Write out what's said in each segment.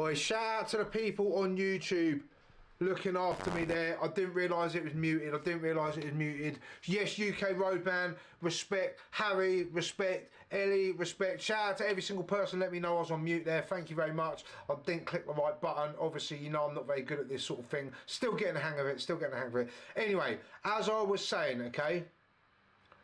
Boy, shout out to the people on YouTube looking after me there. I didn't realise it was muted. Yes, UK Roadman, respect. Harry, respect. Ellie, respect. Shout out to every single person. Let me know I was on mute there. Thank you very much. I didn't click the right button. Obviously, you know I'm not very good at this sort of thing. Still getting the hang of it. Anyway, as I was saying, okay.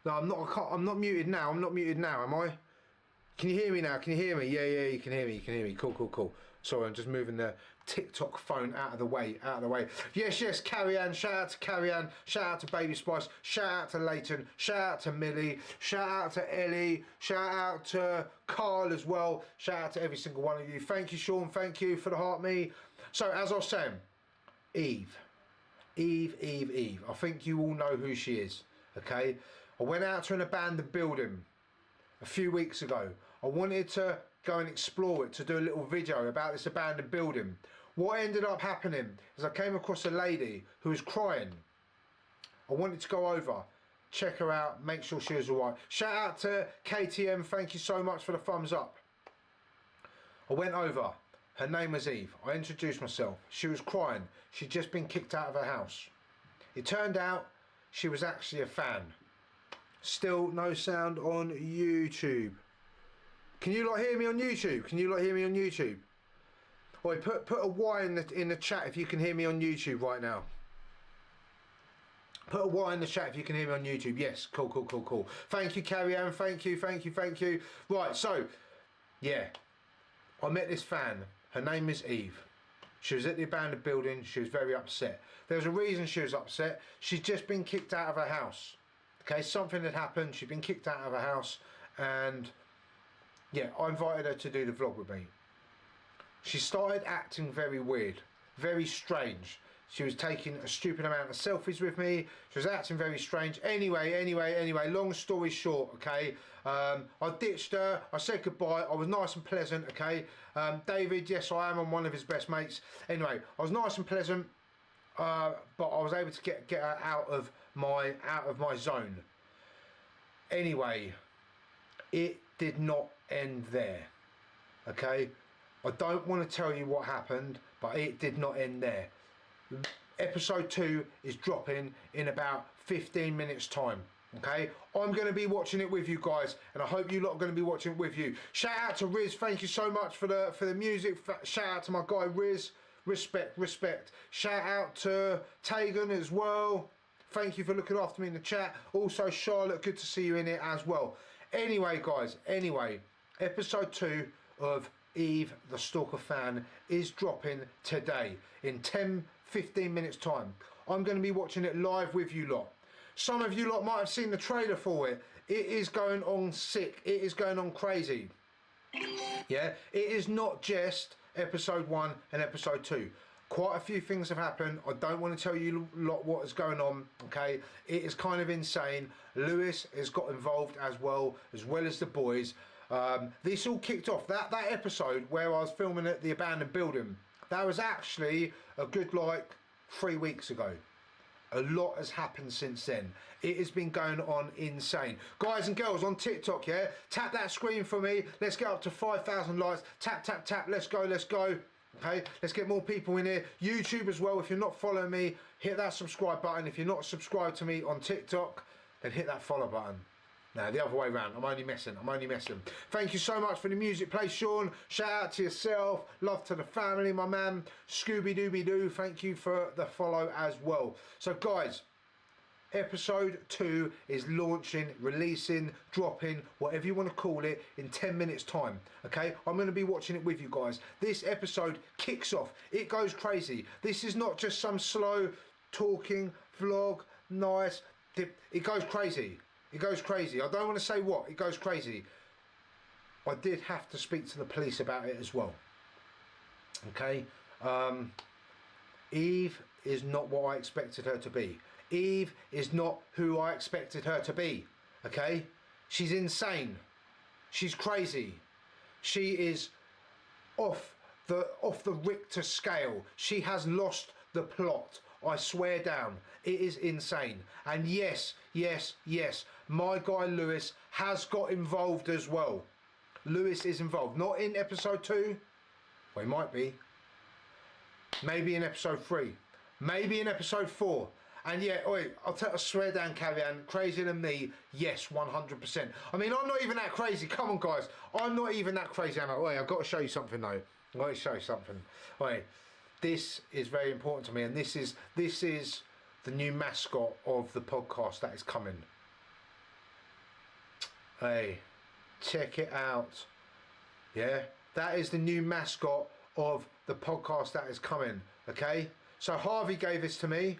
No, I'm not muted now. Am I? Can you hear me now? Yeah, you can hear me. Cool. Sorry, I'm just moving the TikTok phone out of the way. Yes, Carrie Ann. Shout out to Carrie Ann. Shout out to Baby Spice. Shout out to Leighton. Shout out to Millie. Shout out to Ellie. Shout out to Carl as well. Shout out to every single one of you. Thank you, Sean. Thank you for the heart me. So, as I was saying, Eve. I think you all know who she is, okay? I went out to an abandoned building a few weeks ago. I wanted to go and explore it, to do a little video about this abandoned building. What ended up happening is I came across a lady who was crying. I wanted to go over, check her out, make sure she was alright. Shout out to KTM, thank you so much for the thumbs up. I went over, her name was Eve. I introduced myself. She was crying. She'd just been kicked out of her house. It turned out she was actually a fan. Still no sound on YouTube. Can you lot hear me on YouTube? Oi, put a Y in the chat if you can hear me on YouTube right now. Put a Y in the chat if you can hear me on YouTube. Yes, cool. Thank you, Carrie Ann. Thank you. Right, so yeah, I met this fan. Her name is Eve. She was at the abandoned building. She was very upset. There was a reason she was upset. She'd just been kicked out of her house. Okay, something had happened. She'd been kicked out of her house, and yeah, I invited her to do the vlog with me. She started acting very weird, very strange. She was taking a stupid amount of selfies with me. She was acting very strange. Anyway, long story short, okay, I ditched her. I said goodbye. I was nice and pleasant, okay. David, yes, I am. I'm one of his best mates. Anyway, I was nice and pleasant. But I was able to get her out of my zone. Anyway, it did not end there. Okay, I don't want to tell you what happened, but it did not end there. Episode 2 is dropping in about 15 minutes time. Okay, I'm going to be watching it with you guys, and I hope you lot are going to be watching it with you. Shout out to Riz, thank you so much for the music. Shout out to my guy Riz. Respect. Shout out to Tegan as well. Thank you for looking after me in the chat. Also Charlotte, good to see you in it as well. Anyway guys, episode 2 of Eve the Stalker Fan is dropping today in 10-15 minutes time. I'm going to be watching it live with you lot. Some of you lot might have seen the trailer for it. It is going on sick. It is going on crazy. Yeah, it is not just episode 1 and episode 2. Quite a few things have happened. I don't want to tell you lot what is going on, okay? It is kind of insane. Lewis has got involved as well as the boys. This all kicked off, that episode where I was filming at the abandoned building, that was actually a good like 3 weeks ago. A lot has happened since then. It has been going on insane. Guys and girls on TikTok, yeah? Tap that screen for me. Let's get up to 5,000 likes. Tap. Let's go. Okay, let's get more people in here. YouTube as well. If you're not following me, hit that subscribe button. If you're not subscribed to me on TikTok, then hit that follow button. No, the other way around. I'm only messing. Thank you so much for the music play, Sean. Shout out to yourself. Love to the family, my man. Scooby-Dooby-Doo. Thank you for the follow as well. So, guys, episode 2 is launching, releasing, dropping, whatever you want to call it, in 10 minutes time. Okay, I'm going to be watching it with you guys. This episode kicks off. It goes crazy. This is not just some slow talking vlog. Nice. It goes crazy. I don't want to say what. It goes crazy. I did have to speak to the police about it as well. Okay. Eve is not what I expected her to be. Eve is not who I expected her to be. Okay. She's insane. She's crazy. She is off the Richter scale. She has lost the plot. I swear down, it is insane. And yes, my guy Lewis has got involved as well. Lewis is involved, not in episode 2, Well, he might be. Maybe in episode 3. Maybe in episode 4. And yeah, oi, I swear down, Carrie-Anne, crazier than me, yes, 100%. I mean, I'm not even that crazy. Come on, guys. I'm not even that crazy. Oi, I've got to show you something, though. I've got to show you something. Oi, this is very important to me, and this is the new mascot of the podcast that is coming. Hey, check it out. Yeah, that is the new mascot of the podcast that is coming. Okay, so Harvey gave this to me.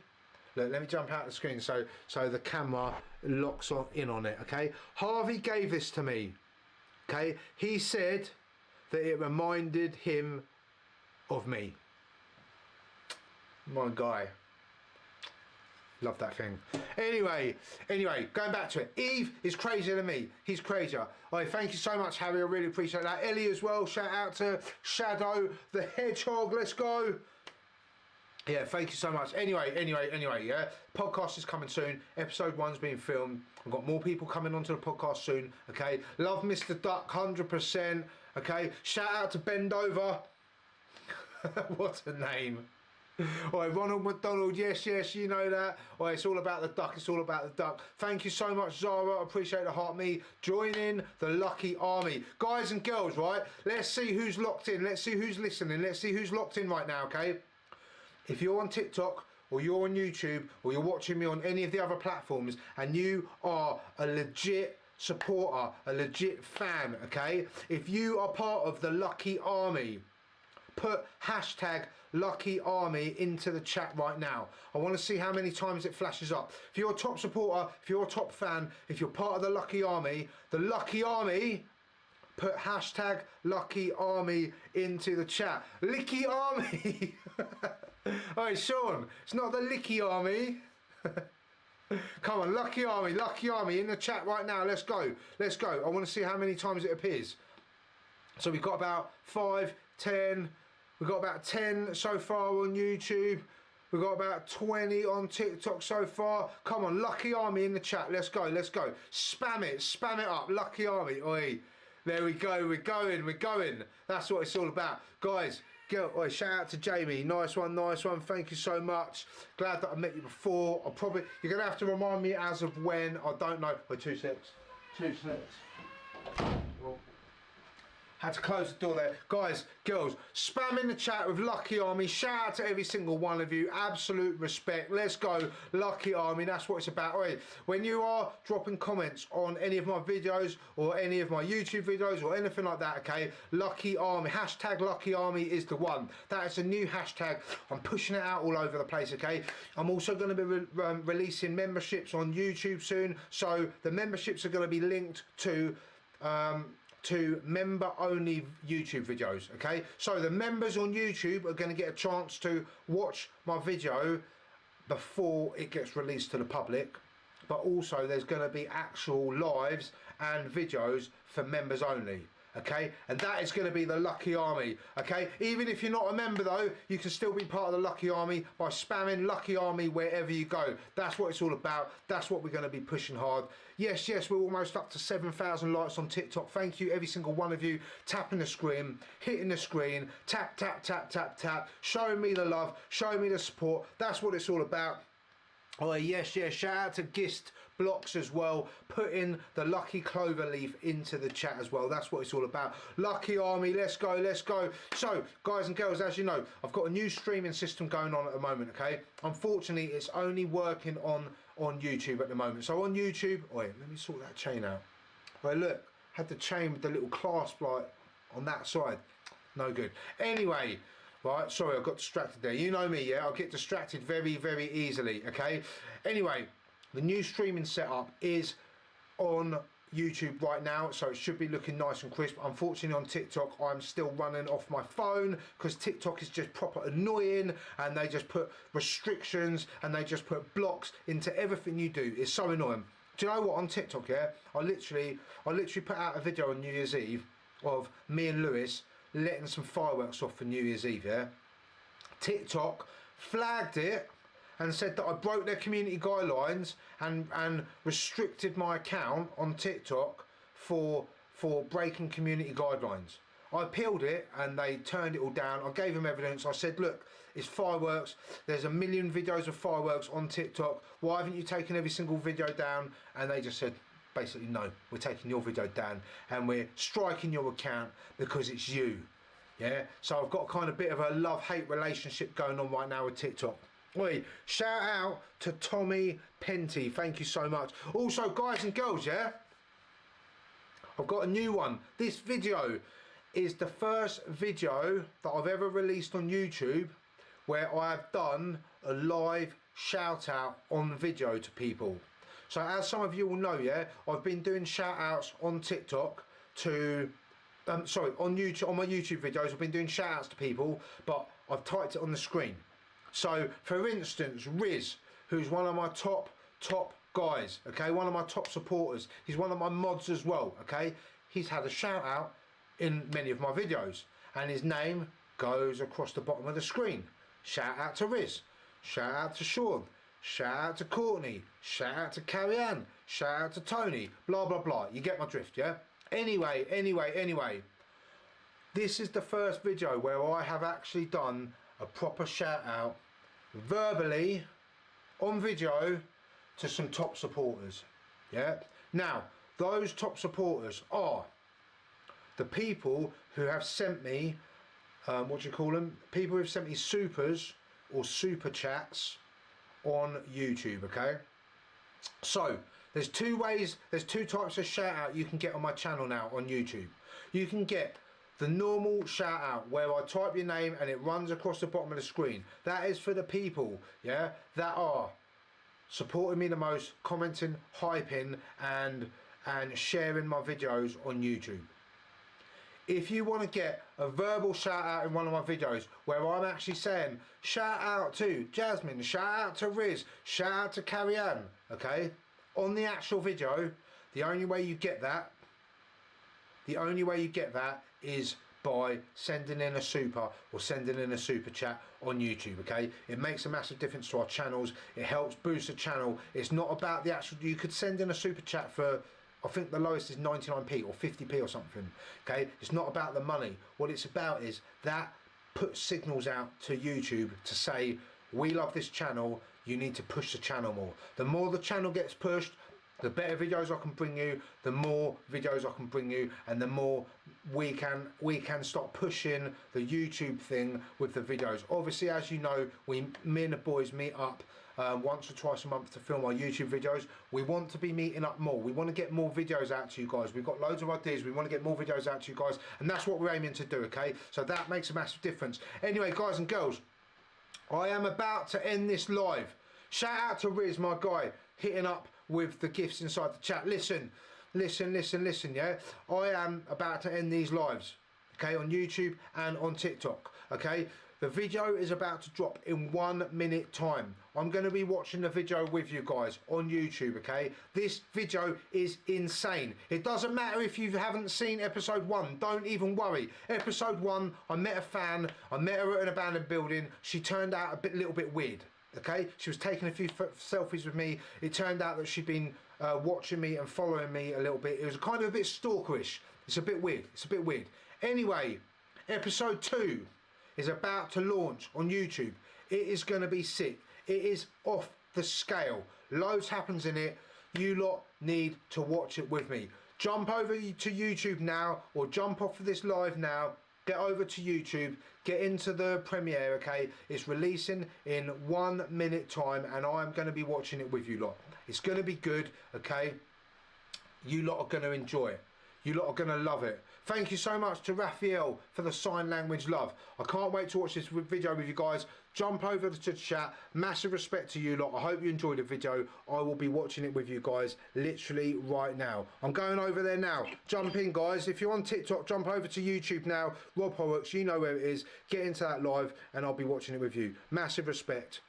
Look, let me jump out the screen so the camera locks in on it. Okay, Harvey gave this to me. Okay, he said that it reminded him of me. My guy. Love that thing. Anyway, going back to it. Eve is crazier than me. He's crazier. Right, thank you so much, Harry. I really appreciate that. Ellie as well. Shout out to Shadow the Hedgehog. Let's go. Yeah, thank you so much. Anyway, yeah. Podcast is coming soon. Episode 1's being filmed. I've got more people coming onto the podcast soon. Okay. Love Mr. Duck 100%. Okay. Shout out to Bendover. What a name. Alright, Ronald McDonald, yes, you know that. Alright, it's all about the duck, it's all about the duck. Thank you so much, Zara, I appreciate the heart. Me joining the lucky army. Guys and girls, right, let's see who's locked in, let's see who's listening, let's see who's locked in right now, okay? If you're on TikTok, or you're on YouTube, or you're watching me on any of the other platforms, and you are a legit supporter, a legit fan, okay? If you are part of the lucky army, put hashtag Lucky Army into the chat right now. I want to see how many times it flashes up. If you're a top supporter, if you're a top fan, if you're part of the Lucky Army, put hashtag Lucky Army into the chat. Licky Army. Alright, Sean, it's not the Licky Army. Come on, Lucky Army in the chat right now. Let's go. I want to see how many times it appears. So we've got about 5, 10. We've got about 10 so far on YouTube. We've got about 20 on TikTok so far. Come on, Lucky Army in the chat. Let's go. Spam it up. Lucky Army. Oi. There we go. We're going. That's what it's all about. Guys, oi, shout out to Jamie. Nice one. Thank you so much. Glad that I met you before. You're going to have to remind me as of when. I don't know. Wait, 2 seconds. Well, had to close the door there. Guys, girls, spam in the chat with Lucky Army. Shout out to every single one of you. Absolute respect. Let's go, Lucky Army. That's what it's about. Right, when you are dropping comments on any of my videos or any of my YouTube videos or anything like that, okay, Lucky Army, hashtag Lucky Army is the one. That is a new hashtag. I'm pushing it out all over the place, okay? I'm also going to be releasing memberships on YouTube soon. So the memberships are going to be linked to member only YouTube videos, okay? So the members on YouTube are going to get a chance to watch my video before it gets released to the public, but also there's going to be actual lives and videos for members only, okay? And that is going to be the Lucky Army, okay? Even if you're not a member though, you can still be part of the Lucky Army by spamming Lucky Army wherever you go. That's what it's all about. That's what we're going to be pushing hard. Yes, we're almost up to 7,000 likes on TikTok. Thank you, every single one of you, tapping the screen, hitting the screen, tap, showing me the love, showing me the support. That's what it's all about. Oh yes, shout out to Gist Blocks as well, putting the Lucky Clover Leaf into the chat as well. That's what it's all about. Lucky Army, let's go. So, guys and girls, as you know, I've got a new streaming system going on at the moment, okay? Unfortunately, it's only working on YouTube at the moment. So on YouTube, wait, let me sort that chain out. Wait, look, had the chain with the little clasp like on that side. No good. Anyway, right, sorry, I got distracted there. You know me, yeah? I'll get distracted very, very easily, okay? Anyway, the new streaming setup is on YouTube right now, so it should be looking nice and crisp. Unfortunately on TikTok I'm still running off my phone because TikTok is just proper annoying, and they just put restrictions and they just put blocks into everything you do. It's so annoying. Do you know what, on TikTok, yeah, I literally put out a video on New Year's Eve of me and Lewis letting some fireworks off for New Year's Eve, yeah. TikTok flagged it and said that I broke their community guidelines and restricted my account on TikTok for breaking community guidelines. I appealed it and they turned it all down. I gave them evidence. I said, look, it's fireworks. There's a million videos of fireworks on TikTok. Why haven't you taken every single video down? And they just said, basically, no, we're taking your video down and we're striking your account because it's you. Yeah, so I've got kind of a bit of a love-hate relationship going on right now with TikTok. Oi, shout out to Tommy Penty, thank you so much. Also, guys and girls, yeah, I've got a new one. This video is the first video that I've ever released on YouTube where I have done a live shout out on video to people. So as some of you will know, yeah, I've been doing shout outs on TikTok to on YouTube, on my YouTube videos. I've been doing shout outs to people, but I've typed it on the screen. So for instance, Riz, who's one of my top guys, okay, one of my top supporters, he's one of my mods as well, okay, he's had a shout out in many of my videos and his name goes across the bottom of the screen. Shout out to Riz, shout out to Sean, shout out to Courtney, shout out to Carrie Ann, shout out to Tony, blah blah blah. You get my drift, yeah? Anyway, this is the first video where I have actually done a proper shout out verbally on video to some top supporters. Yeah, now those top supporters are the people who have sent me what do you call them, people who have sent me supers or super chats on YouTube. Okay, so there's two ways, there's two types of shout out you can get on my channel now on YouTube. You can get the normal shout out where I type your name and it runs across the bottom of the screen. That is for the people, yeah, that are supporting me the most, commenting, hyping and sharing my videos on YouTube. If you want to get a verbal shout out in one of my videos where I'm actually saying shout out to Jasmine, shout out to Riz, shout out to Carrie Ann, okay, on the actual video, the only way you get that is by sending in a super or sending in a super chat on YouTube, okay? It makes a massive difference to our channels. It helps boost the channel. It's not about the actual, you could send in a super chat for, I think the lowest is 99p or 50p or something, okay? It's not about the money. What it's about is that puts signals out to YouTube to say, we love this channel, you need to push the channel more. The more the channel gets pushed, the better videos I can bring you, the more videos I can bring you, and the more we can start pushing the YouTube thing with the videos. Obviously, as you know, me and the boys meet up once or twice a month to film our YouTube videos. We want to be meeting up more. We want to get more videos out to you guys. We've got loads of ideas. We want to get more videos out to you guys, and that's what we're aiming to do, okay? So that makes a massive difference. Anyway, guys and girls, I am about to end this live. Shout out to Riz, my guy, hitting up with the gifts inside the chat. Listen, yeah, I am about to end these lives, okay, on YouTube and on TikTok, okay? The video is about to drop in 1 minute time. I'm going to be watching the video with you guys on YouTube, okay? This video is insane. It doesn't matter if you haven't seen episode 1, don't even worry. Episode 1, I met a fan, I met her at an abandoned building. She turned out a little bit weird. Okay, she was taking a few selfies with me. It turned out that she'd been watching me and following me a little bit. It was kind of a bit stalkerish. It's a bit weird. Anyway, episode 2 is about to launch on YouTube. It is going to be sick. It is off the scale. Loads happens in it. You lot need to watch it with me. Jump over to YouTube now, or jump off of this live now. Get over to YouTube, get into the premiere, okay? It's releasing in 1 minute time and I'm going to be watching it with you lot. It's going to be good, okay? You lot are going to enjoy it. You lot are going to love it. Thank you so much to Raphael for the sign language love. I can't wait to watch this video with you guys. Jump over to the chat. Massive respect to you lot. I hope you enjoyed the video. I will be watching it with you guys literally right now. I'm going over there now. Jump in, guys. If you're on TikTok, jump over to YouTube now. Rob Horrocks, you know where it is. Get into that live and I'll be watching it with you. Massive respect.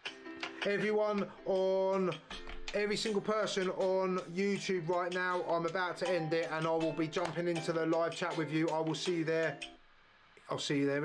Everyone on... Every single person on YouTube right now, I'm about to end it and I will be jumping into the live chat with you. I will see you there. I'll see you there.